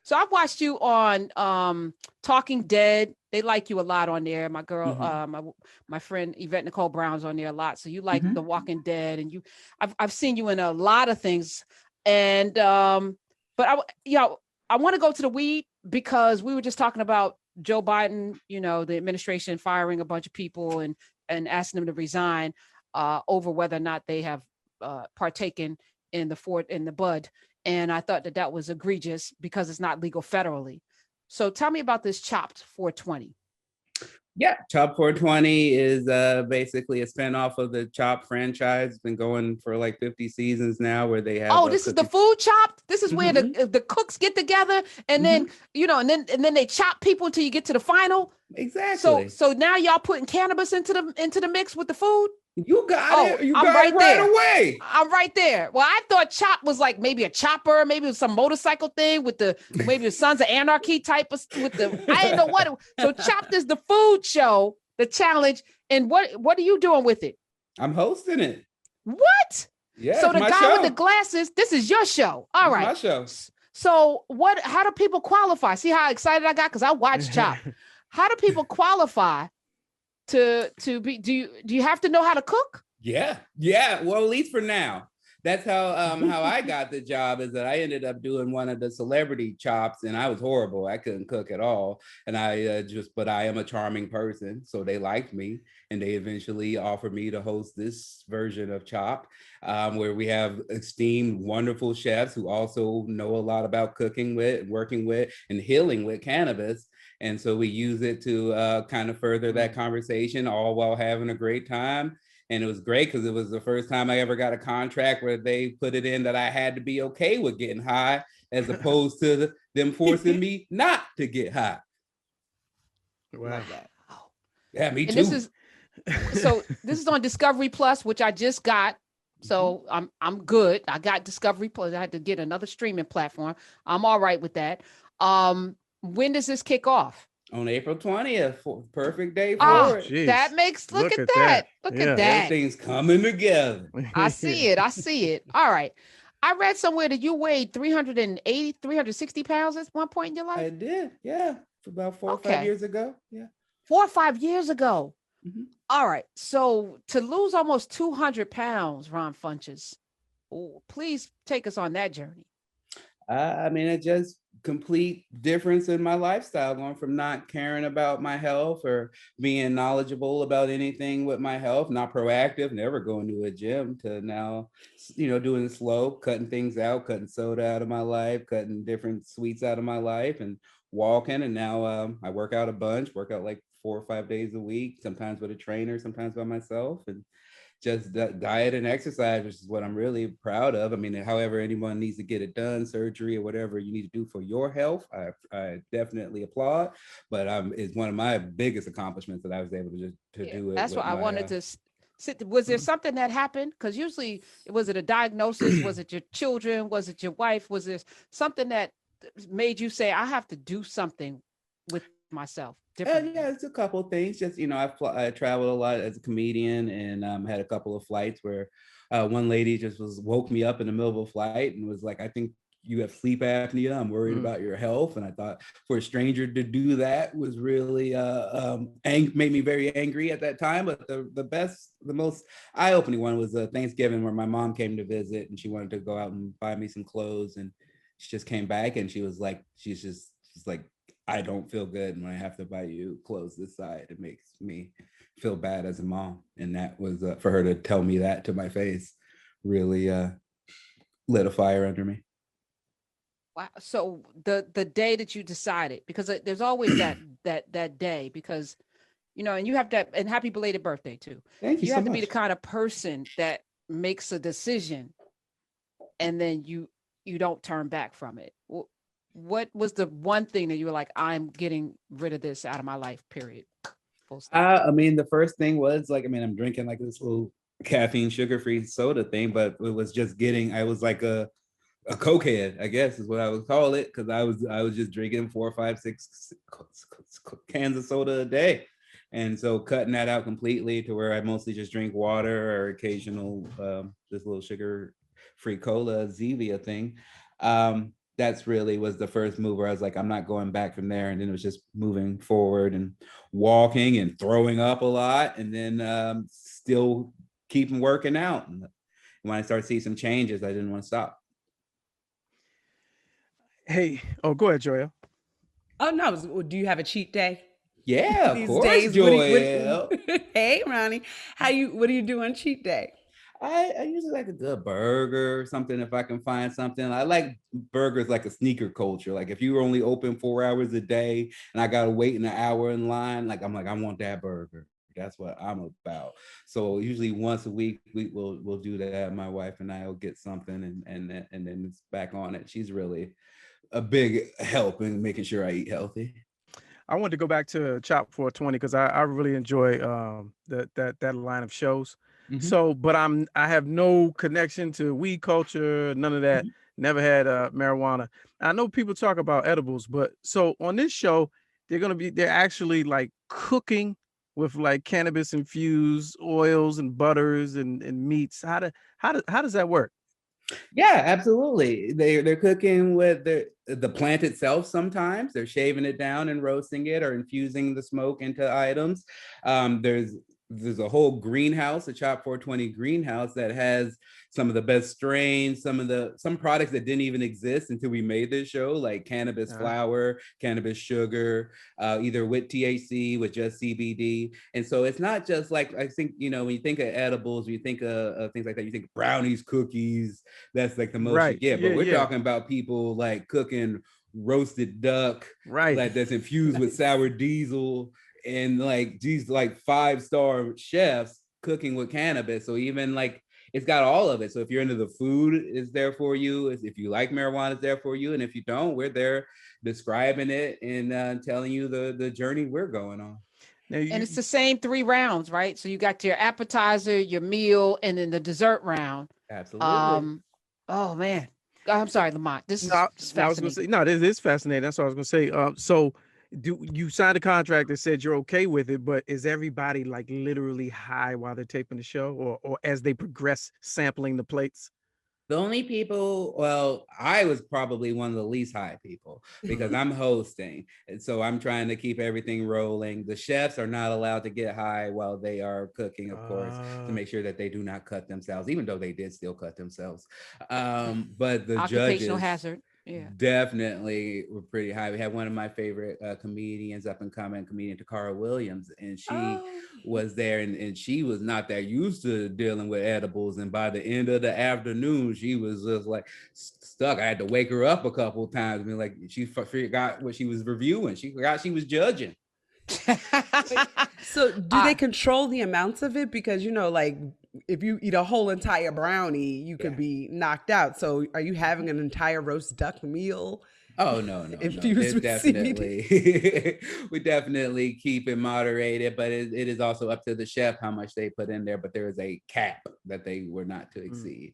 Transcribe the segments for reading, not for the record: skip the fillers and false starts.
So I've watched you on Talking Dead. They like you a lot on there. My girl, Mm-hmm. my friend Yvette Nicole Brown's on there a lot. So you like Mm-hmm. The Walking Dead, and I've seen you in a lot of things. And but I want to go to the weed because we were just talking about Joe Biden, the administration firing a bunch of people and asking them to resign over whether or not they have partaken in the bud. And I thought that was egregious because it's not legal federally. So tell me about this Chopped 420. Yeah, Chop 420 is basically a spinoff of the Chop franchise. It's been going for like 50 seasons now, where they have Oh, a this is the cookie. food chopped. This is where Mm-hmm. the cooks get together, and then Mm-hmm. and then they chop people until you get to the final. So Exactly. so now y'all putting cannabis into the mix with the food. You got Oh, it. You I'm got it right right there. away. I'm right there. Well, I thought Chop was like maybe a chopper, maybe it was some motorcycle thing with maybe the Sons of Anarchy type of with the I didn't know what. So Chopped is the food show, the challenge, and what are you doing with it? I'm hosting it. What? Yeah, So it's the my guy with the show. glasses, this is your show. All It's right. my show. So what? How do people qualify? See how excited I got because I watched Chop. How do people qualify to be? Do you have to know how to cook? Yeah, yeah. Well, at least for now. That's how I got the job, is that I ended up doing one of the celebrity chops, and I was horrible. I couldn't cook at all, and but I am a charming person, so they liked me, and they eventually offered me to host this version of Chop, where we have esteemed, wonderful chefs who also know a lot about cooking with, working with, and healing with cannabis. And so we use it to kind of further that conversation, all while having a great time. And it was great because it was the first time I ever got a contract where they put it in that I had to be okay with getting high, as opposed to them forcing me not to get high. Wow. Love that. Oh. Yeah, me And too. this is on Discovery Plus, which I just got. Mhm. So I'm good. I got Discovery Plus. I had to get another streaming platform. I'm all right with that. When does this kick off? On April 20th, perfect day Ah, for it. that Jeez. makes look Look at at that. that. Look at Yeah. that. Everything's coming together. I see it. I see it. All right. I read somewhere that you weighed 380, 360 pounds at one point in your I life. did, yeah, about 4 or 5 Okay. years ago. Yeah. 4 or 5 years ago. Mhm. All right. So to lose almost 200 pounds, Ron Funches, please take us on that journey. I mean, it just complete difference in my lifestyle, going from not caring about my health or being knowledgeable about anything with my health, not proactive, never going to a gym, to now, doing slow, cutting things out, cutting soda out of my life, cutting different sweets out of my life, and walking. And now I work out a bunch, work out like 4 or 5 days a week, sometimes with a trainer, sometimes by myself. And just diet and exercise, which is what I'm really proud of. I mean, however anyone needs to get it done, surgery or whatever you need to do for your health, I definitely applaud. But it's one of my biggest accomplishments that I was able to just to Yeah, do it that's what with I my. wanted to sit. Was there something that happened? Because usually, was it a diagnosis? Was it your children? Was it your wife? Was there something that made you say, I have to do something with myself differently? Yeah, it's a couple of things. Just I traveled a lot as a comedian, and had a couple of flights where one lady just woke me up in the middle of a flight and was like, "I think you have sleep apnea. I'm worried Mm. about your health." And I thought, for a stranger to do that was really made me very angry at that time. But the most eye-opening one was Thanksgiving, where my mom came to visit, and she wanted to go out and buy me some clothes, and she just came back, and she was like, she's like, "I don't feel good when I have to buy you clothes this side. It makes me feel bad as a mom." And that was for her to tell me that to my face, really lit a fire under me. Wow. So the day that you decided, because there's always that day, because and you have to, and happy belated birthday too. Thank you You so have to be the much. kind of person that makes a decision and then you don't turn back from it. What was the one thing that you were like, I'm getting rid of this out of my life, period, full stop? I mean, the first thing was like, I mean, I'm drinking like this little caffeine sugar-free soda thing, but it was just I was like a cokehead, I guess is what I would call it, because I was just drinking 4, 5, 6 cans of soda a day. And so cutting that out completely to where I mostly just drink water or occasional this little sugar free cola Zevia thing. that's really was the first move where I was like, I'm not going back from there. And then it was just moving forward and walking and throwing up a lot, and then still keeping working out. And when I started seeing some changes, I didn't want to stop. Hey, oh, go ahead, Joya. Oh no, do you have a cheat day Yeah, of these course, days? What do Joel. hey, Ronnie, what do you do on cheat day? I usually like a good burger or something if I can find something. I like burgers like a sneaker culture. Like if you were only open 4 hours a day and I gotta wait an hour in line, like I'm like, I want that burger. That's what I'm about. So usually once a week we'll do that. My wife and I will get something, and then it's back on it. She's really a big help in making sure I eat healthy. I wanted to go back to Chop 420 because I really enjoy that line of shows. Mhm. So, but I have no connection to weed culture, none of that. Mhm. Never had marijuana. I know people talk about edibles, but so on this show, they're actually like cooking with like cannabis infused oils and butters and meats. How does that work? Yeah, absolutely. They're cooking with the plant itself. Sometimes they're shaving it down and roasting it, or infusing the smoke into items. There's a whole greenhouse, a Chop 420 greenhouse, that has some of the best strains, some products that didn't even exist until we made this show, like cannabis Uh, flower, cannabis sugar, either with THC, with just CBD. And so it's not just like, I think, when you think of edibles, when you think of things like that, you think brownies, cookies, that's like the most you right. get. But Yeah, we're yeah. talking about people like cooking roasted duck, Right. like that's infused with Nice. sour diesel, and like these like 5-star chefs cooking with cannabis. So even like it's got all of it. So if you're into the food, it's there for you. If you like marijuana, it's there for you. And if you don't, we're there describing it and telling you the journey we're going on. Now And it's you the same 3 rounds, right? So you got your appetizer, your meal, and then the dessert round. Absolutely. Um, oh man. I'm sorry, Lamont. This is No, just I was gonna say fascinating. no. This is fascinating. That's what I was gonna say. So, do you signed a contract that said you're okay with it? But is everybody like literally high while they're taping the show, or as they progress sampling the plates? The only people, well, I was probably one of the least high people because Mm. I'm hosting. And so I'm trying to keep everything rolling. The chefs are not allowed to get high while they are cooking, of course, to Uh, make sure that they do not cut themselves, even though they did still cut themselves. But the Occupational judges hazard. Yeah. definitely were pretty high. We had one of my favorite comedians, up and coming comedian, Takara Williams, and she Oh, was there, and she was not that used to dealing with edibles. And by the end of the afternoon, she was just like stuck. I had to wake her up a couple of times. I mean, like she forgot what she was reviewing. She forgot she was judging. wait. So do they I, control the amounts of it? Because like if you eat a whole entire brownie, you could Yeah. be knocked out. So are you having an entire roast duck meal Oh no, no, no. infused There's with CBD? definitely we definitely keep it moderated, but it is also up to the chef how much they put in there. But there is a cap that they were not to mm. exceed.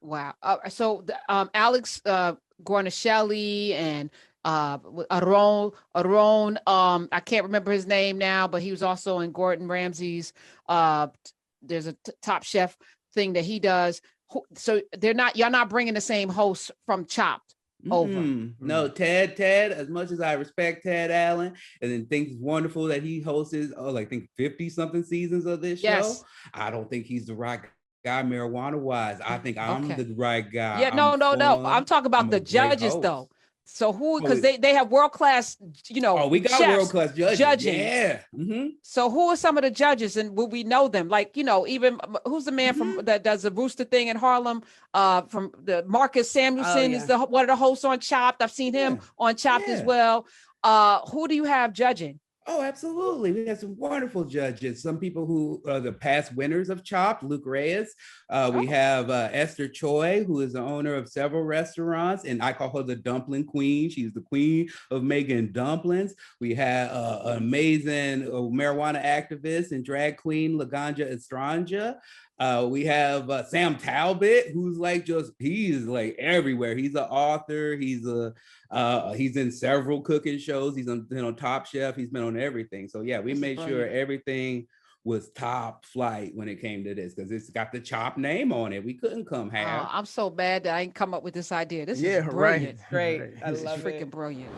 wow. Alex Guarnaschelli and Aron, I can't remember his name now, but he was also in Gordon Ramsay's there's a top chef thing that he does. So y'all not bringing the same host from Chopped over. No, Mm. Ted, as much as I respect Ted Allen and then think it's wonderful that he hosts like I think 50 something seasons of this show, Yes. I don't think he's the right guy marijuana wise. I think I'm Okay. the right guy. Yeah, I'm no. I'm fun. talking about I'm a the great judges host. though. So who, Oh, because they have world class, we got world chefs class judges. judging. Yeah. So who are some of the judges, and will we know them? Like, even who's the man from Mm-hmm. that does the rooster thing in Harlem? From the Marcus Oh Samuelson is yeah. the one of the hosts on Chopped. I've seen him Yeah. on Chopped as Yeah. well. Who do you have judging? Oh, absolutely. We have some wonderful judges. Some people who are the past winners of Chopped, Luke Reyes. We Oh, have Esther Choi, who is the owner of several restaurants, and I call her the dumpling queen. She's the queen of making dumplings. We have an amazing marijuana activist and drag queen, Laganja Estranja. We have Sam Talbot, who's like he's like everywhere. He's an author. He's in several cooking shows. He's on Top Chef. He's been on everything. So yeah, we this is made sure brilliant. everything was top flight when it came to this because it's got the Chop name on it. We couldn't come half. I'm so bad that I ain't come up with this idea. This Yeah, is brilliant. right. Great. Right. I This is love freaking it. brilliant.